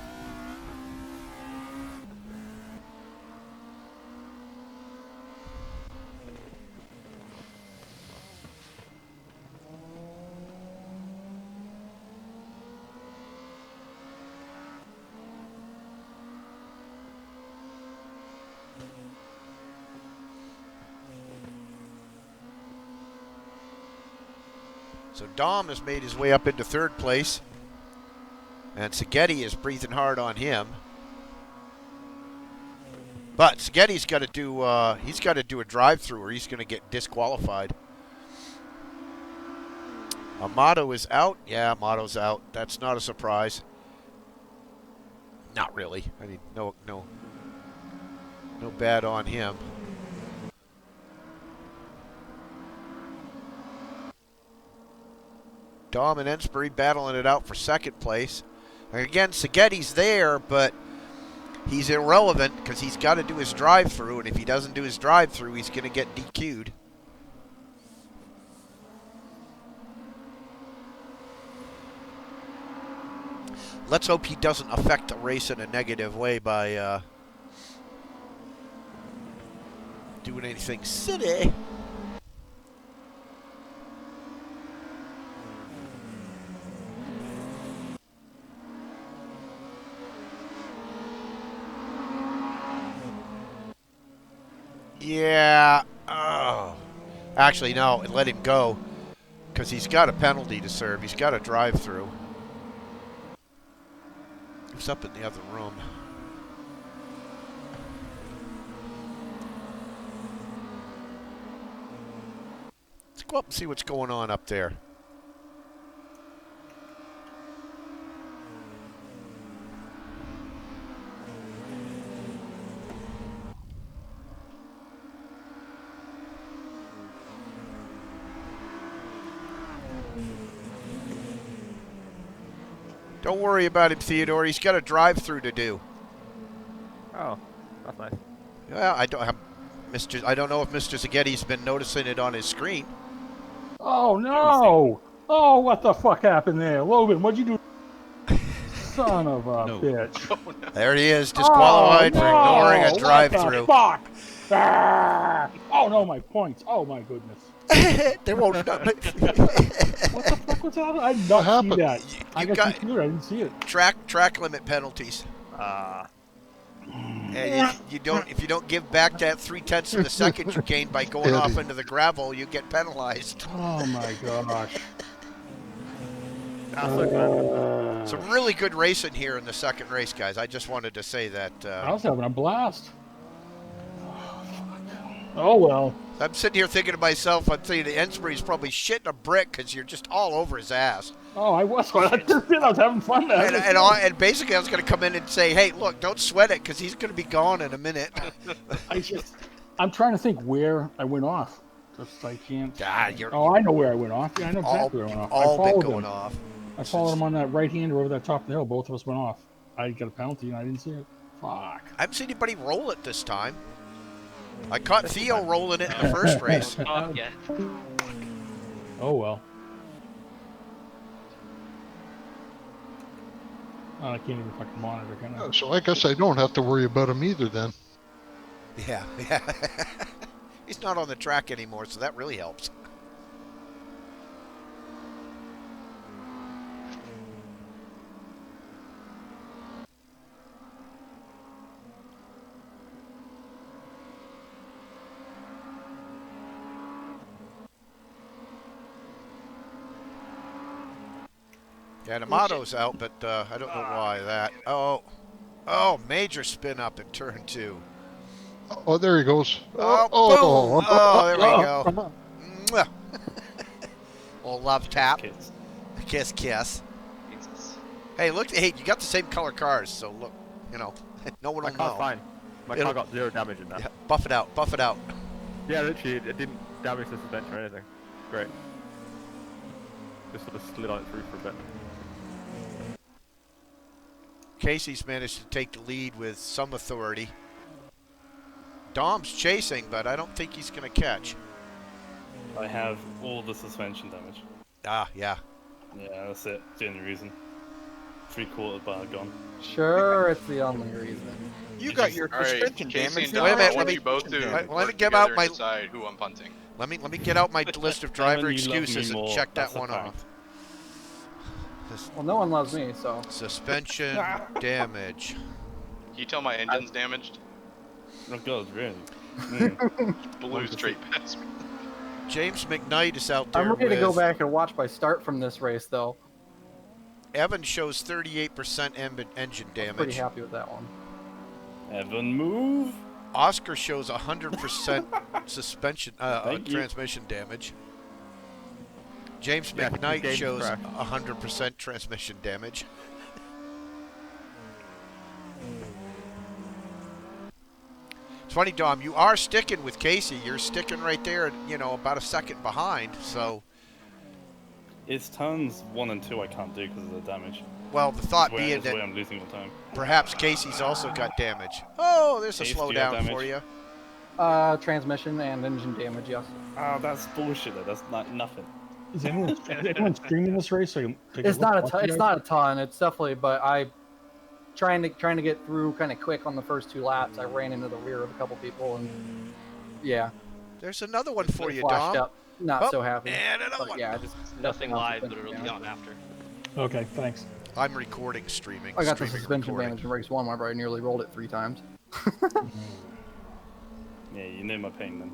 So Dom has made his way up into third place, and Szigeti is breathing hard on him. But Szigeti's got to do he's got to do a drive-through, or he's going to get disqualified. Amato is out. Yeah, Amato's out. That's not a surprise. Not really. I mean, no bad on him. Dom and Ensbury battling it out for second place. And again, Szigeti's there, but he's irrelevant because he's got to do his drive-through, and if he doesn't do his drive-through, he's going to get DQ'd. Let's hope he doesn't affect the race in a negative way by doing anything silly. Yeah. Oh. Actually, no. Let him go because he's got a penalty to serve. He's got a drive-through. Who's up in the other room? Let's go up and see what's going on up there. Don't worry about him, Theodore. He's got a drive-through to do. Oh, that's nice. Well, I don't have I don't know if Mr. Szigeti's been noticing it on his screen. Oh no! Oh, what the fuck happened there, Logan? What'd you do? Son of a bitch! Oh, no. There he is, disqualified for ignoring a drive-through. Fuck! Ah! Oh no, my points! Oh my goodness! There won't. What the fuck was that? I did not see that. I got computer. I didn't see it. Track limit penalties. And you don't. If you don't give back that 0.3 of a second you gained by going off into the gravel, you get penalized. Oh my gosh! Some really good racing here in the second race, guys. I just wanted to say that. I was having a blast. Oh well. I'm sitting here thinking to myself, I'm thinking Ensbury's probably shitting a brick because you're just all over his ass. Oh, I was. I was having fun. And basically, I was going to come in and say, hey, look, don't sweat it because he's going to be gone in a minute. I'm trying to think where I went off. Just I can't. Oh, I know where I went off. Yeah, I know exactly where I went off. All been going off. I followed him on that right hander over that top of the hill. Both of us went off. I got a penalty and I didn't see it. Fuck. I haven't seen anybody roll it this time. I caught Theo rolling it in the first race. Yeah. Oh well. I can't even fucking monitor, can I? So I guess I don't have to worry about him either then. Yeah. He's not on the track anymore, so that really helps. Yeah, Amato's out, but I don't know why that. Oh, major spin up in turn 2. Oh, there he goes. Boom. Oh, there we go. Mwah. Old love tap. Kiss. Jesus. Hey, look. Hey, you got the same color cars, so look. You know, no one will know. My car's fine. My car got 0 damage in that. Yeah, buff it out. Buff it out. Yeah, literally, it didn't damage the suspension or anything. Great. Just sort of slid on its roof for a bit. Casey's managed to take the lead with some authority. Dom's chasing, but I don't think he's going to catch. I have all the suspension damage. Ah, yeah. Yeah, that's it. That's the only reason. 3/4 bar gone. Sure, it's the only reason. You got your All right, suspension Casey damage. and now. Wait a Dom, minute, I let want me- you both to let me work get together out my- and decide who I'm punting. Let me get out my list of driver Evan, you love me excuses and more, check that that's a one fact. off. Well, no one loves me, so. Suspension damage. Can you tell my engine's damaged? Oh god, really? Blew straight past me. James McKnight is out there I'm ready with... to go back and watch my start from this race, though. Evan shows 38% engine I'm pretty damage. happy with that one. Evan, move! Oscar shows 100% suspension Thank you. transmission damage. James Yeah, McKnight game's shows crashed. 100% transmission damage. It's funny, Dom, you are sticking with Casey. You're sticking right there, you know, about a second behind. So, It's turns 1 and 2 I can't do because of the damage. well, the thought Where, being that's where that I'm losing all the time. perhaps Casey's also got damage. Oh, there's a Case, do you have slowdown for damage? you. Transmission and engine damage, yes. Oh, that's bullshit though. That's not nothing. Is anyone streaming this race? So you can take It's look, not a watch ton. it It's guys? not a ton. It's definitely, but I trying to get through kind of quick on the first 2 laps. I ran into the rear of a couple people, and yeah, There's another one for you, flashed Dom. up. Not Oh, so happy. and another But one. yeah, I just Nothing live, but suspension it'll be damage. on after. Okay, thanks. I'm recording, streaming. I got the streaming, suspension recording. damage in race 1 where I nearly rolled it 3 times. Yeah, you know my pain then.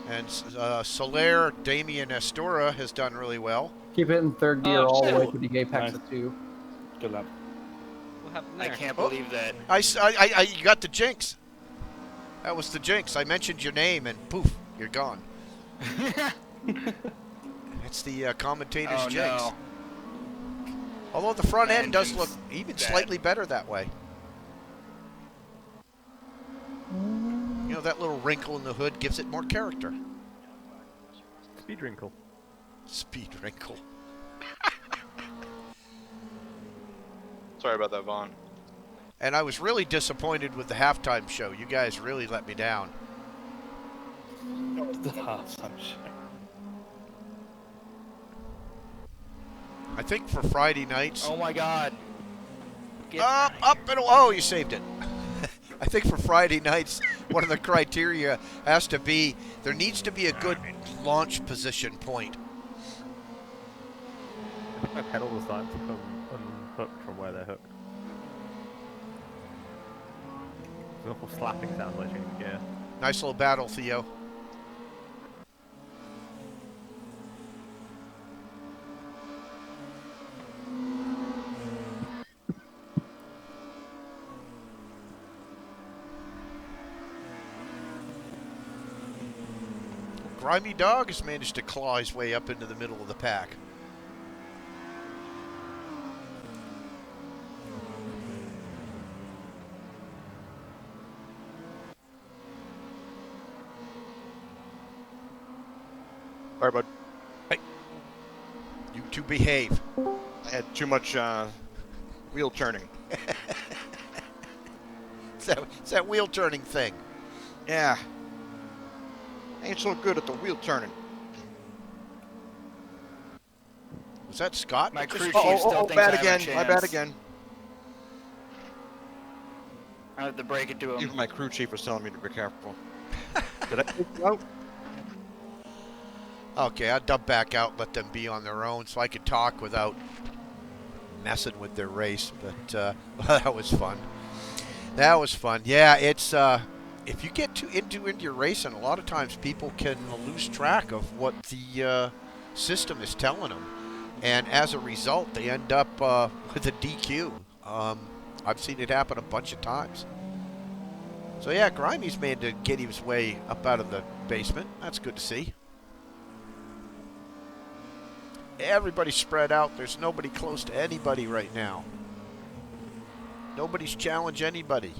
And Soler Damien Astora has done really well. Keep it in 3rd gear Oh, all the way shit. to the apex Nice. of 2. Good lap. What happened I there? can't Oh. believe that. You got the jinx. That was the jinx. I mentioned your name and poof, you're gone. That's the commentator's Oh, jinx. no. Although the front end does Vengeance. look even Bad. slightly better that way. You know, that little wrinkle in the hood gives it more character. Speed wrinkle. Speed wrinkle. Sorry about that, Vaughn. And I was really disappointed with the halftime show. You guys really let me down. The halftime show. I think for Friday nights... Oh my God. Get Up, and oh, you saved it. I think for Friday nights, one of the criteria has to be there needs to be a good launch position point. I think my pedals are starting to come unhooked from where they're hooked. There's an awful slapping sound when I change the gear. Nice little battle, Theo. Grimy Dog has managed to claw his way up into the middle of the pack. Sorry, bud. You two behave. I had too much wheel turning. It's that wheel turning thing. Yeah. Ain't so good at the wheel turning. Was that Scott? My crew chief Oh, still thinks bad I have a again. My My bad bad again. I have to break it to him. Even my crew chief was telling me to be careful. Did I take you out? Okay, I'll dump back out, let them be on their own so I could talk without messing with their race. But that was fun. That was fun. Yeah, it's if you get too into your racing, a lot of times people can lose track of what the system is telling them. And as a result, they end up with a DQ. I've seen it happen a bunch of times. So yeah, Grimey's made to get his way up out of the basement. That's good to see. Everybody's spread out. There's nobody close to anybody right now. Nobody's challenged anybody.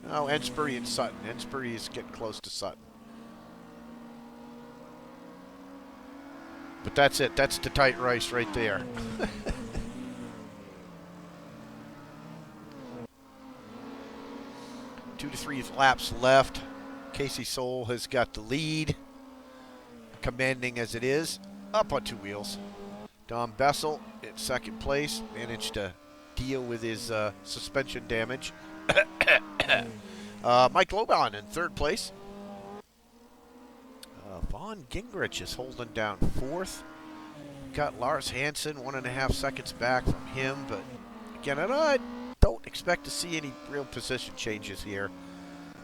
Oh, Ensbury and Sutton. Ensbury is getting close to Sutton. But that's it. That's the tight race right there. 2 to 3 laps left. Casey Soul has got the lead, commanding as it is. up on two wheels. Dom Bessel in second place, managed to deal with his suspension damage. Mike Loban in third place. Vaughn Gingrich is holding down fourth. Got Lars Hansen 1.5 seconds back from him, but again, I don't expect to see any real position changes here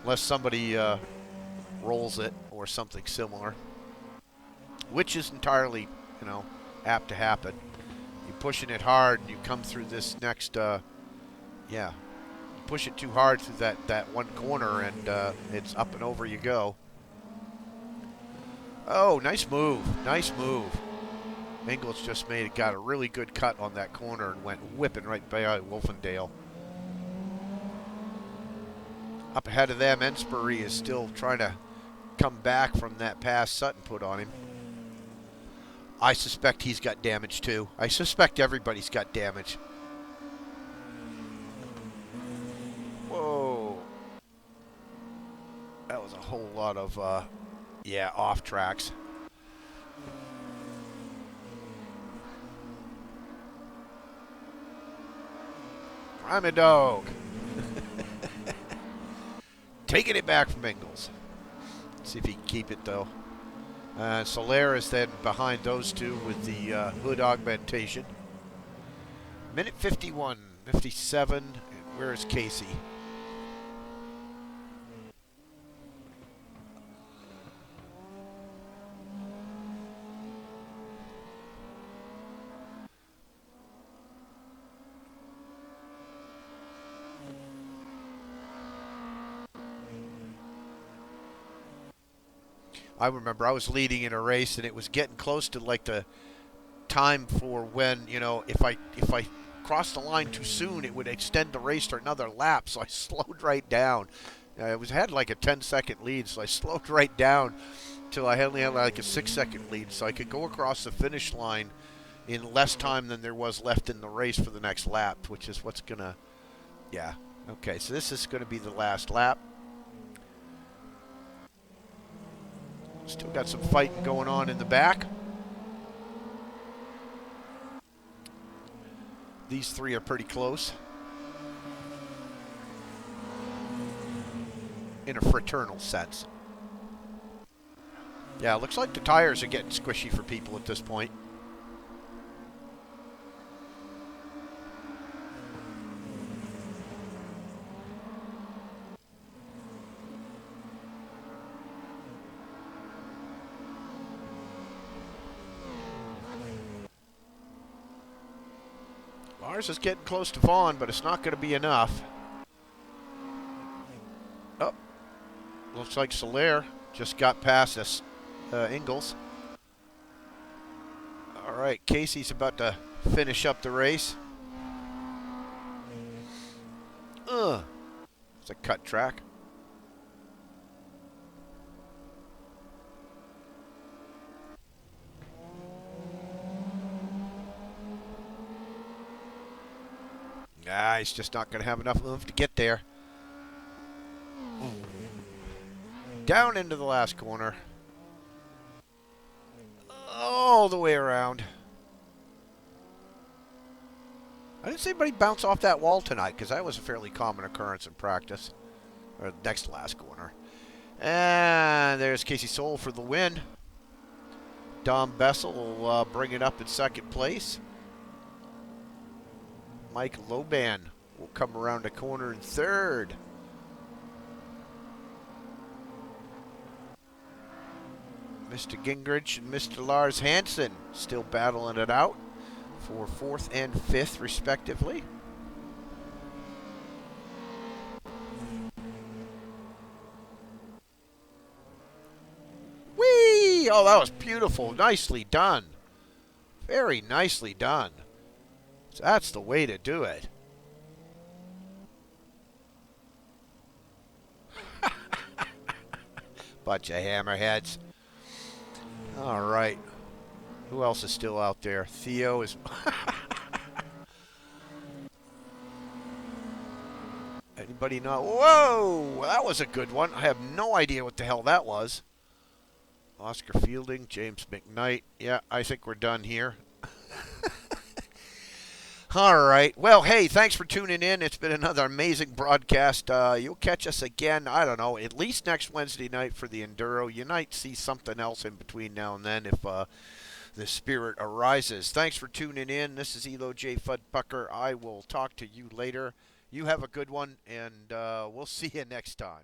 unless somebody rolls it or something similar, which is entirely, apt to happen. You're pushing it hard, and you come through this next, you push it too hard through that one corner, and it's up and over you go. Oh, nice move. Nice move. Engels just got a really good cut on that corner and went whipping right by Wolfendale. Up ahead of them, Ensbury is still trying to come back from that pass Sutton put on him. I suspect he's got damage too. I suspect everybody's got damage. Whoa. That was a whole lot of, off tracks. I'm a dog. Taking it back from Engels. See if he can keep it, though. Soler is then behind those two with the hood augmentation. Minute 51, 57. And where is Casey? I remember I was leading in a race, and it was getting close to like the time for when, if I crossed the line too soon, it would extend the race to another lap. So I slowed right down. I had like a 10-second lead, so I slowed right down till I only had like a 6-second lead, so I could go across the finish line in less time than there was left in the race for the next lap, which is what's gonna, okay. So this is gonna be the last lap. Still got some fighting going on in the back. These three are pretty close. In a fraternal sense. Yeah, looks like the tires are getting squishy for people at this point. Lars is getting close to Vaughn, but it's not going to be enough. Oh, looks like Soler just got past us, Engels. All right, Casey's about to finish up the race. It's a cut track. He's just not going to have enough oomph to get there. Down into the last corner. All the way around. I didn't see anybody bounce off that wall tonight, because that was a fairly common occurrence in practice. Or next to last corner. And there's Casey Soul for the win. Dom Bessel will bring it up in second place. Mike Loban will come around the corner in third. Mr. Gingrich and Mr. Lars Hansen still battling it out for fourth and fifth, respectively. Whee! Oh, that was beautiful. Nicely done. Very nicely done. So that's the way to do it. Bunch of hammerheads. All right. Who else is still out there? Theo is... Anybody know? Whoa! That was a good one. I have no idea what the hell that was. Oscar Fielding, James McKnight. Yeah, I think we're done here. All right. Well, hey, thanks for tuning in. It's been another amazing broadcast. You'll catch us again, I don't know, at least next Wednesday night for the Enduro. You might see something else in between now and then if the spirit arises. Thanks for tuning in. This is Elo J. Fuddpucker. I will talk to you later. You have a good one, and we'll see you next time.